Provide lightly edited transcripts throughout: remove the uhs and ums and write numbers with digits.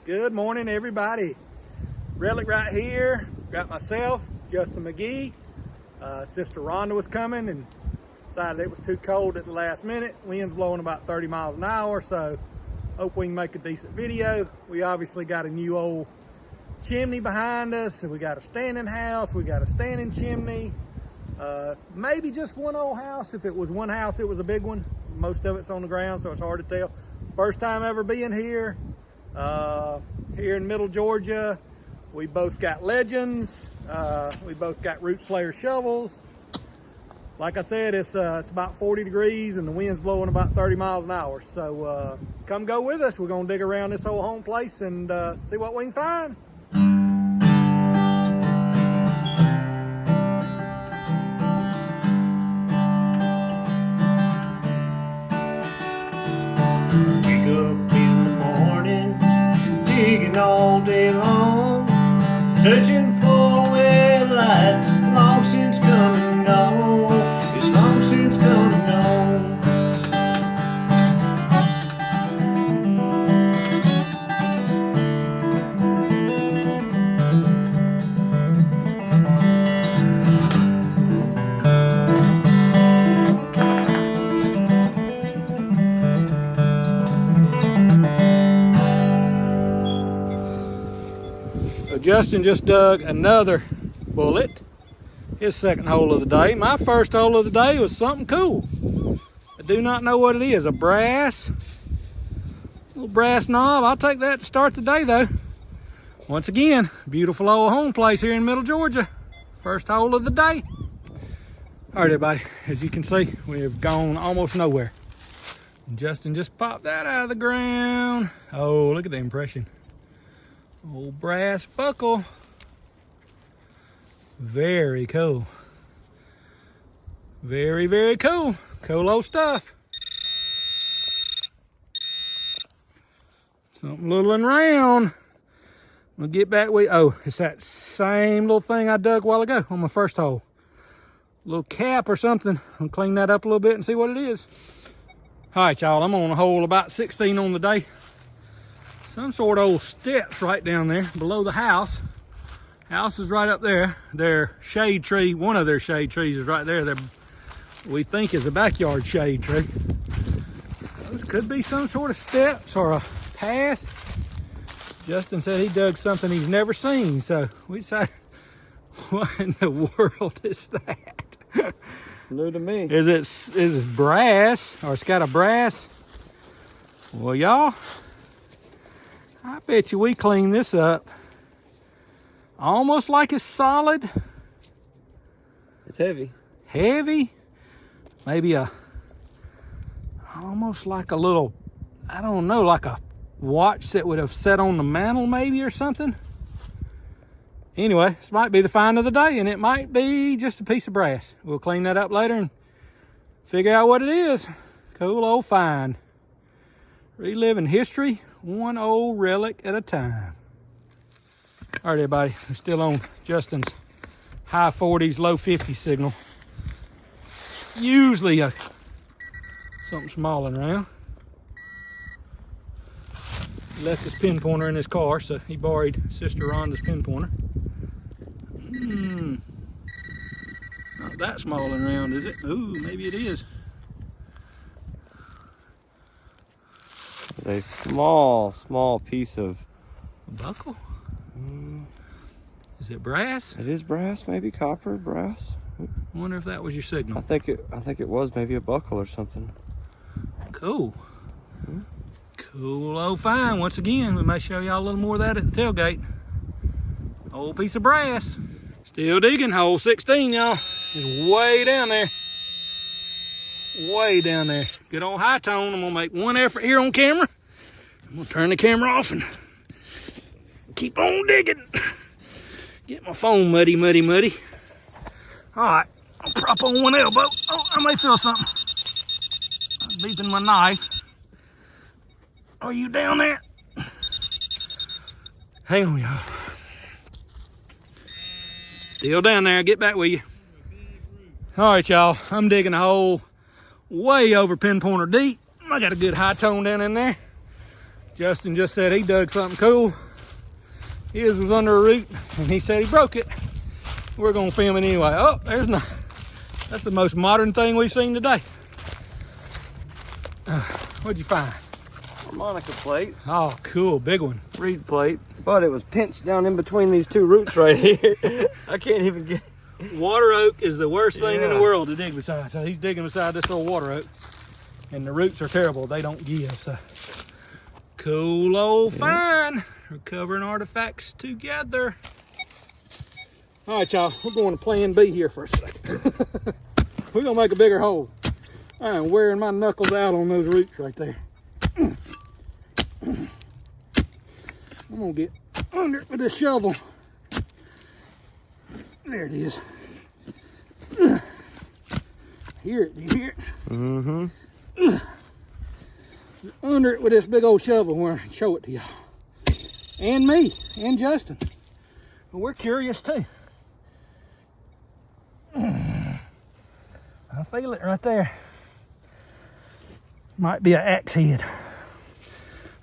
Good morning, everybody. Relic right here. Got myself, Justin McGee. Sister Rhonda was coming and decided it was too cold at the last minute. Wind's blowing about 30 miles an hour, so hope we can make a decent video. We obviously got a new old chimney behind us, and we got a standing house, we got a standing chimney. Maybe just one old house. If it was one house, it was a big one. Most of it's on the ground, so it's hard to tell. First time ever being here. Here in Middle Georgia. We both got Legends. We both got Root Slayer shovels. Like I said, it's about 40 degrees and the wind's blowing about 30 miles an hour. So come go with us. We're gonna dig around this old home place and see what we can find. Digging all day long, searching for a well light, long since come and gone. It's long since come and gone. Justin just dug another bullet, his second hole of the day. My first hole of the day was something cool. I do not know what it is. A little brass knob. I'll take that to start the day though. Once again, beautiful old home place here in Middle Georgia. First hole of the day. All right, everybody, as you can see, we have gone almost nowhere. Justin just popped that out of the ground. Oh, look at the impression. Old brass buckle. Very cool. Very, very cool. Cool old stuff. Something little and round. We'll get back with, oh, it's that same little thing I dug a while ago on my first hole. Little cap or something. I'll clean that up a little bit and see what it is. All right, y'all, I'm on a hole about 16 on the day. Some sort of old steps right down there below the house. House is right up there. Their shade tree, one of their shade trees is right there. We think is a backyard shade tree. Those could be some sort of steps or a path. Justin said he dug something he's never seen, so we decided, what in the world is that? It's new to me. Is it brass, or it's got a brass? Well, y'all, I bet you we clean this up almost like it's solid. It's heavy. Heavy? Maybe almost like a little, I don't know, like a watch that would have set on the mantle maybe or something. Anyway, this might be the find of the day, and it might be just a piece of brass. We'll clean that up later and figure out what it is. Cool old find. Reliving history, one old relic at a time. All right, everybody, we're still on Justin's high 40s, low 50s signal. Usually something small and round. He left his pin pointer in his car, so he borrowed Sister Rhonda's pin pointer. Not that small and round, is it? Ooh, maybe it is. A small piece of A buckle? Is it brass? It is brass, maybe copper, brass. I wonder if that was your signal. I think it was maybe a buckle or something. Cool. Cool old find. Once again, we may show y'all a little more of that at the tailgate. Old piece of brass. Still digging. Hole 16, y'all. It's way down there. Way down there. Good old high tone. I'm gonna make one effort here on camera. I'm gonna turn the camera off and keep on digging. Get my phone muddy. All right, I'll prop on one elbow. Oh, I may feel something. I'm beeping my knife. Are you down there? Hang on, y'all. Still down there. I'll get back with you. All right, y'all. I'm digging a hole way over pin pointer deep. I got a good high tone down in there. Justin just said he dug something cool. His was under a root, and he said he broke it. We're gonna film it anyway. Oh, there's not. That's the most modern thing we've seen today. What'd you find? Harmonica plate. Oh, cool, big one. Reed plate. But it was pinched down in between these two roots right here. I can't even get. Water oak is the worst thing in the world to dig beside. So he's digging beside this old water oak, and the roots are terrible. They don't give. So cool old find. Recovering artifacts together. All right, y'all. We're going to plan B here for a second. We're gonna make a bigger hole. I'm wearing my knuckles out on those roots right there. I'm gonna get under it with this shovel. There it is. Hear it? Do you hear it? Mm-hmm. Under it with this big old shovel where I can show it to y'all. And me, and Justin. Well, we're curious too. I feel it right there. Might be an axe head.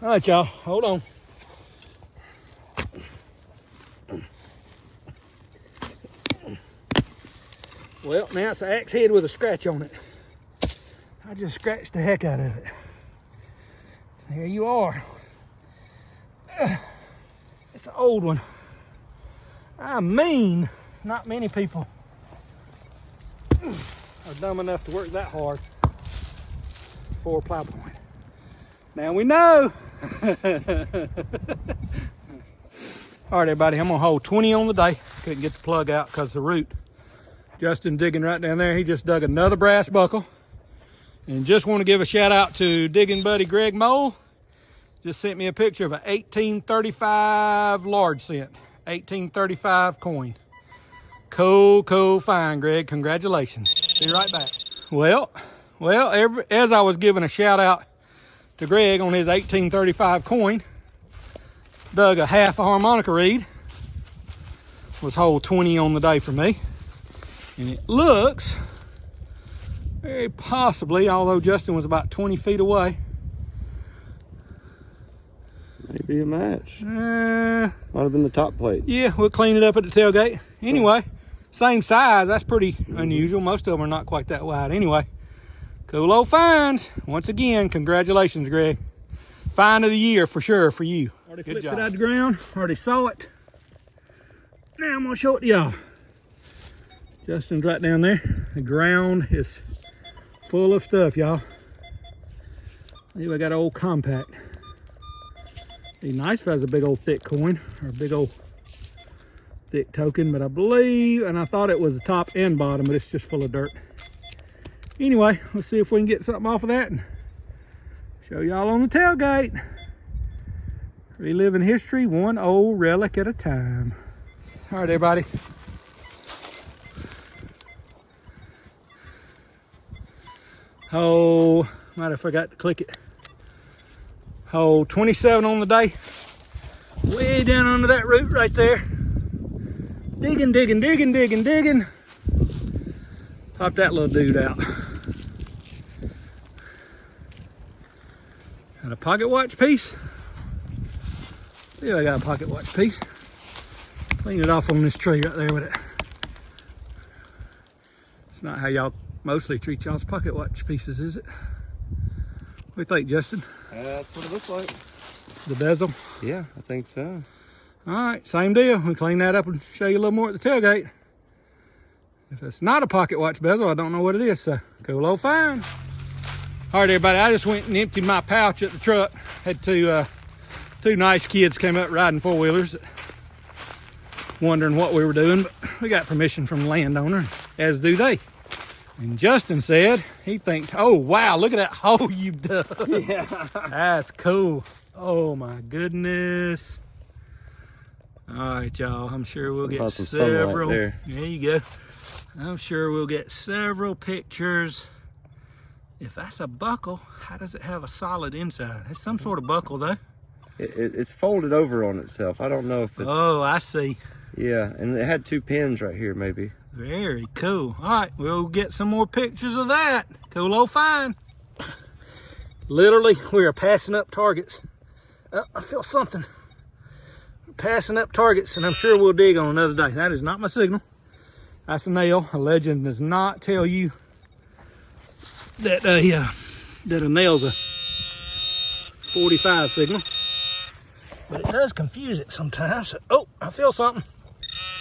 All right, y'all, hold on. Well, now it's an axe head with a scratch on it. I just scratched the heck out of it. There you are. It's an old one. I mean, not many people are dumb enough to work that hard for a plow point. Now we know. All right, everybody, I'm gonna hold 20 on the day. Couldn't get the plug out because of the root. Justin digging right down there. He just dug another brass buckle. And just want to give a shout out to digging buddy Greg Mole. Just sent me a picture of an 1835 large cent, 1835 coin. Cool find, Greg. Congratulations. Be right back. Well, as I was giving a shout out to Greg on his 1835 coin, dug a half a harmonica reed. Was hole 20 on the day for me. And it looks very possibly, although Justin was about 20 feet away. Maybe a match. Might have been the top plate. Yeah, we'll clean it up at the tailgate. Anyway, same size. That's pretty unusual. Most of them are not quite that wide. Anyway, cool old finds. Once again, congratulations, Greg. Find of the year for sure for you. Already flipped it out of the ground. Already saw it. Now I'm going to show it to y'all. Justin's right down there. The ground is full of stuff, y'all. Anyway, I got an old compact. Be nice if it has a big old thick coin or a big old thick token, but I believe, and I thought it was the top and bottom, but it's just full of dirt. Anyway, let's see if we can get something off of that and show y'all on the tailgate. Reliving history, one old relic at a time. All right, everybody. Oh, might have forgot to click it. Hole 27 on the day. Way down under that root right there. Digging. Pop that little dude out. Got a pocket watch piece. Yeah, I got a pocket watch piece. Clean it off on this tree right there with it. It's not how y'all mostly treat y'all's pocket watch pieces, is it? What do you think, Justin? That's what it looks like. The bezel? Yeah, I think so. All right, same deal. We'll clean that up and show you a little more at the tailgate. If it's not a pocket watch bezel, I don't know what it is, so cool old find. All right, everybody, I just went and emptied my pouch at the truck. Had two nice kids came up riding four-wheelers, wondering what we were doing, but we got permission from the landowner, as do they. And Justin said he thinks, oh wow, look at that hole you dug. Yeah. That's cool. Oh my goodness. All right, y'all, I'm sure we'll get several. There you go. I'm sure we'll get several pictures. If that's a buckle, how does it have a solid inside? It's some sort of buckle though. It's folded over on itself. I don't know if it's... Oh, I see. Yeah, and it had two pins right here maybe. Very cool. All right, we'll get some more pictures of that. Cool old find. Literally, we are passing up targets Oh, I feel something passing up targets, and I'm sure we'll dig on another day. That is not my signal. That's a nail. A legend does not tell you that that a nail's a 45 signal, but it does confuse it sometimes. So, oh, I feel something.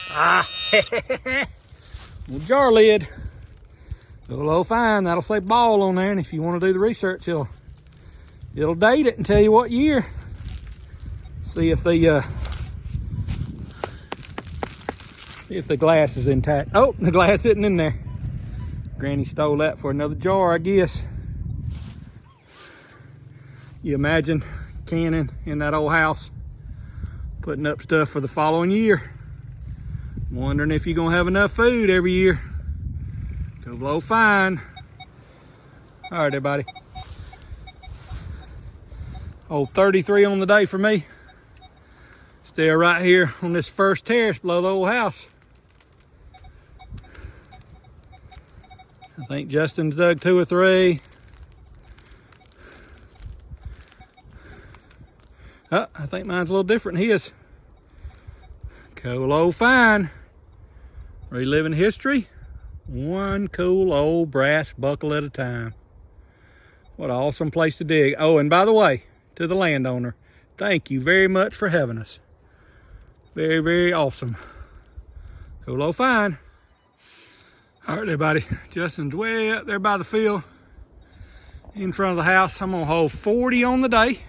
Ah, well, jar lid. Low fine. That'll say ball on there, and if you want to do the research, it'll date it and tell you what year. See if the glass is intact. Oh, the glass isn't in there. Granny stole that for another jar, I guess. You imagine canning in that old house, putting up stuff for the following year, wondering if you're gonna have enough food every year. Go low fine. All right, everybody. Oh, 33 on the day for me. Still right here on this first terrace below the old house. I think Justin's dug 2 or 3. Oh, I think mine's a little different than his. Cool old fine. Reliving history. One cool old brass buckle at a time. What an awesome place to dig. Oh, and by the way, to the landowner, thank you very much for having us. Very, very awesome. Cool old fine. All right, everybody. Justin's way up there by the field in front of the house. I'm gonna hold 40 on the day.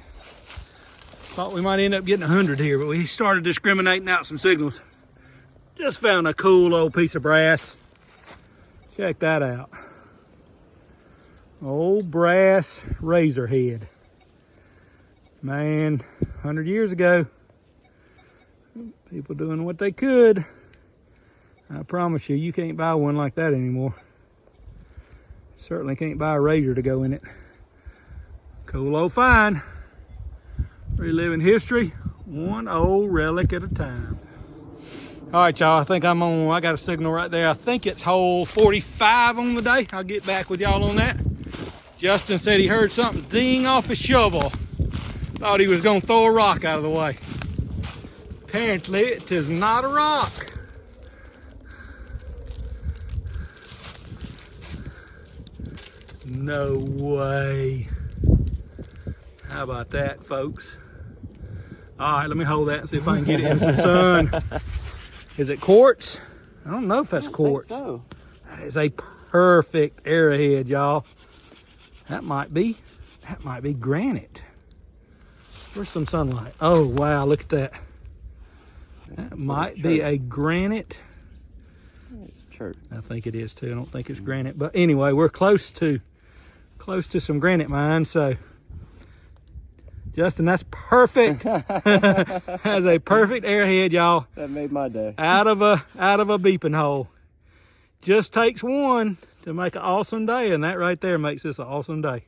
Thought we might end up getting 100 here, but we started discriminating out some signals. Just found a cool old piece of brass. Check that out. Old brass razor head. Man, 100 years ago, people doing what they could. I promise you, you can't buy one like that anymore. Certainly can't buy a razor to go in it. Cool old fine. Reliving history, one old relic at a time. All right, y'all, I think I got a signal right there. I think it's hole 45 on the day. I'll get back with y'all on that. Justin said he heard something ding off his shovel. Thought he was gonna throw a rock out of the way. Apparently, it is not a rock. No way. How about that, folks? All right, let me hold that and see if I can get it in some sun. Is it quartz? I don't know if that's quartz. I think so. That is a perfect arrowhead, y'all. That might be granite. Where's some sunlight? Oh, wow, look at that. That might be a granite. It's church. I think it is too. I don't think it's granite. But anyway, we're close to some granite mines, so Justin, that's perfect. That's a perfect arrowhead, y'all. That made my day. Out of a beeping hole. Just takes one to make an awesome day, and that right there makes this an awesome day.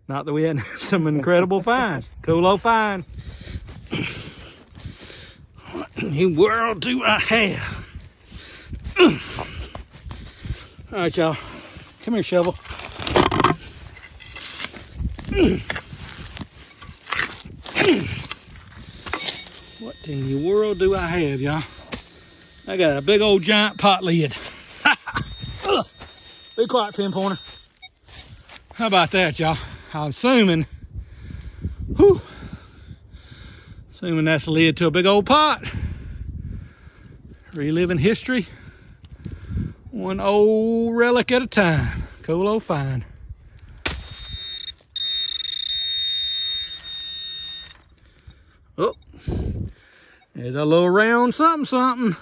Not that we had some incredible finds. Cool old find. What in the world do I have? All right, y'all. Come here, shovel. What in the world do I have, y'all? I got a big old giant pot lid. Be quiet, pinpointer. How about that, y'all? I'm assuming, assuming that's a lid to a big old pot. Reliving history, one old relic at a time. Cool old find. Oh, there's a little round something.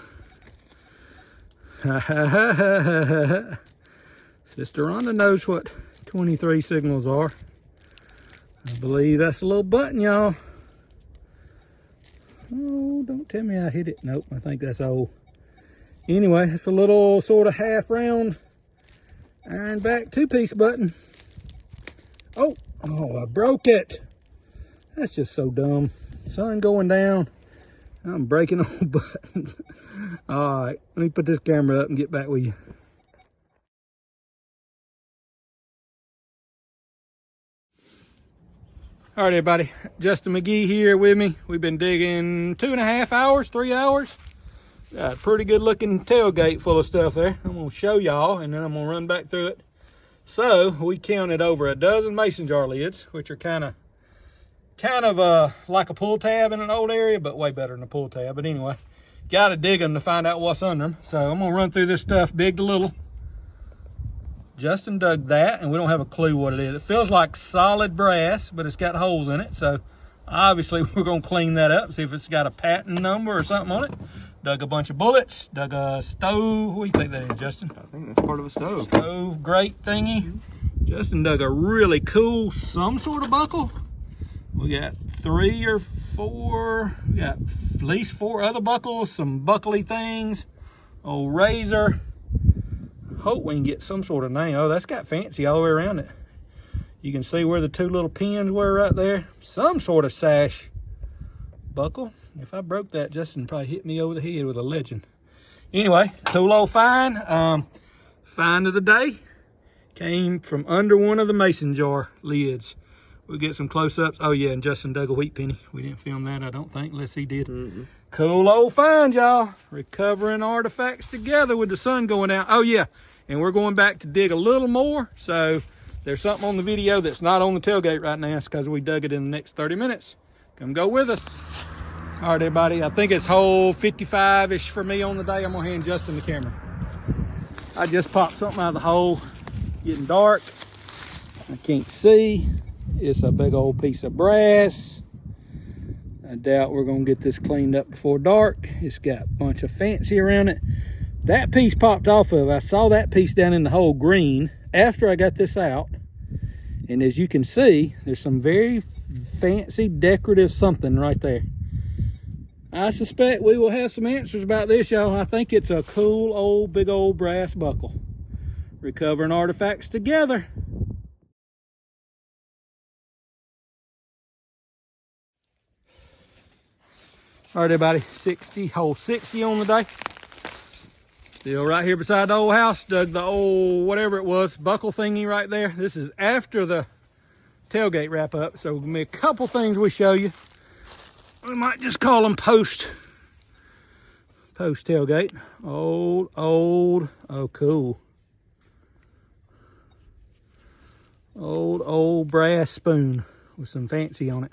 Sister Rhonda knows what 23 signals are. I believe that's a little button, y'all. Oh, don't tell me I hit it. Nope, I think that's old. Anyway, it's a little sort of half round iron back 2-piece button. Oh, I broke it. That's just so dumb. Sun going down. I'm breaking all buttons. All right, let me put this camera up and get back with you. All right, everybody. Justin McGee here with me. We've been digging 2.5 hours, 3 hours. Got a pretty good looking tailgate full of stuff there. I'm gonna show y'all and then I'm gonna run back through it. So we counted over a dozen mason jar lids, which are kind of like a pull tab in an old area, but way better than a pull tab. But anyway, gotta dig them to find out what's under them. So I'm gonna run through this stuff big to little. Justin dug that and we don't have a clue what it is. It feels like solid brass, but it's got holes in it. So obviously we're gonna clean that up, see if it's got a patent number or something on it. Dug a bunch of bullets, dug a stove. What do you think that is, Justin? I think that's part of a stove. Stove grate thingy. Justin dug a really cool, some sort of buckle. We got 3 or 4, we got at least 4 other buckles, some buckley things, old razor. Hope we can get some sort of name. Oh, that's got fancy all the way around it. You can see where the 2 little pins were right there. Some sort of sash buckle. If I broke that, Justin probably hit me over the head with a legend. Anyway, cool old find. Find of the day came from under one of the mason jar lids. We'll get some close-ups. Oh yeah, and Justin dug a wheat penny. We didn't film that, I don't think, unless he did. Cool old find, y'all. Recovering artifacts together with the sun going out. Oh yeah, and we're going back to dig a little more. So there's something on the video that's not on the tailgate right now. It's because we dug it in the next 30 minutes. Come go with us. All right, everybody. I think it's hole 55-ish for me on the day. I'm gonna hand Justin the camera. I just popped something out of the hole. Getting dark. I can't see. It's a big old piece of brass. I doubt we're gonna get this cleaned up before dark. It's got a bunch of fancy around it. That piece popped off of. I saw that piece down in the hole green after I got this out. And as you can see, there's some very fancy decorative something right there. I suspect we will have some answers about this, y'all. I think it's a cool old big old brass buckle. Recovering artifacts together. All right, everybody, hole 60 on the day. Still right here beside the old house. Dug the old, whatever it was, buckle thingy right there. This is after the tailgate wrap up. So we'll be a couple things we show you. We might just call them post tailgate. Old, oh cool. Old brass spoon with some fancy on it.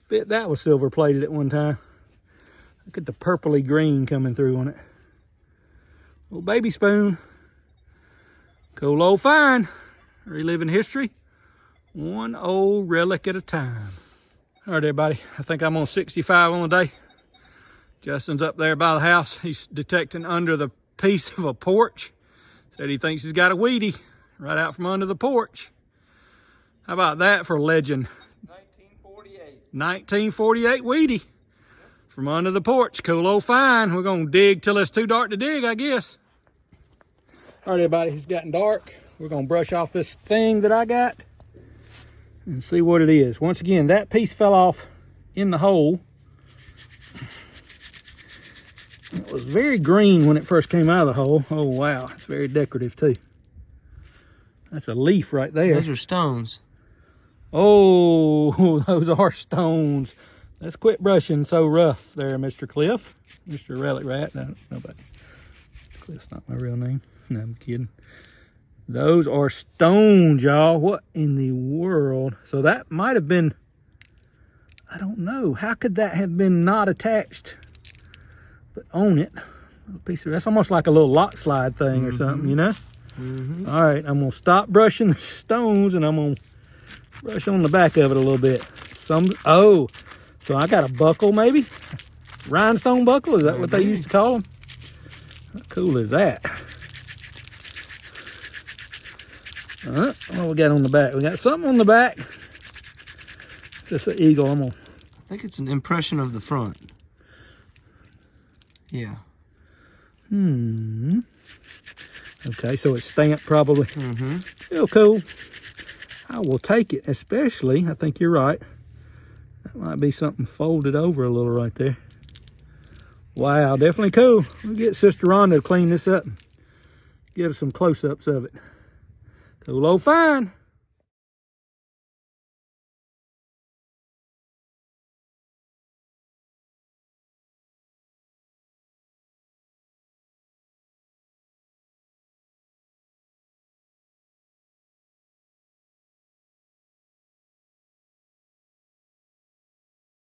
Bet that was silver plated at one time. Look at the purpley green coming through on it. Little baby spoon. Cool old find. Reliving history. One old relic at a time. All right, everybody. I think I'm on 65 on the day. Justin's up there by the house. He's detecting under the piece of a porch. Said he thinks he's got a weedy right out from under the porch. How about that for legend? 1948. 1948 weedy from under the porch. Cool old find. We're gonna dig till it's too dark to dig, I guess. All right, everybody, it's gotten dark. We're gonna brush off this thing that I got and see what it is. Once again, that piece fell off in the hole. It was very green when it first came out of the hole. Oh wow, it's very decorative too. That's a leaf right there. Those are stones. Oh, those are stones. Let's quit brushing so rough there, Mr. Cliff. Mr. Relic Rat. No, nobody. Cliff's not my real name. No, I'm kidding. Those are stones, y'all. What in the world? So that might have been, I don't know. How could that have been not attached, but on it? A piece of, that's almost like a little lock slide thing or something, you know? All right, I'm gonna stop brushing the stones and I'm gonna brush on the back of it a little bit. Oh, so I got a buckle maybe? Rhinestone buckle, is that what they used to call them? How cool is that? What we got on the back? We got something on the back. Just an eagle. I think it's an impression of the front. Yeah. Okay, so it's stamped probably. Still cool. I will take it, especially, I think you're right. That might be something folded over a little right there. Wow, definitely cool. We'll get Sister Rhonda to clean this up and give us some close-ups of it. Cool old find.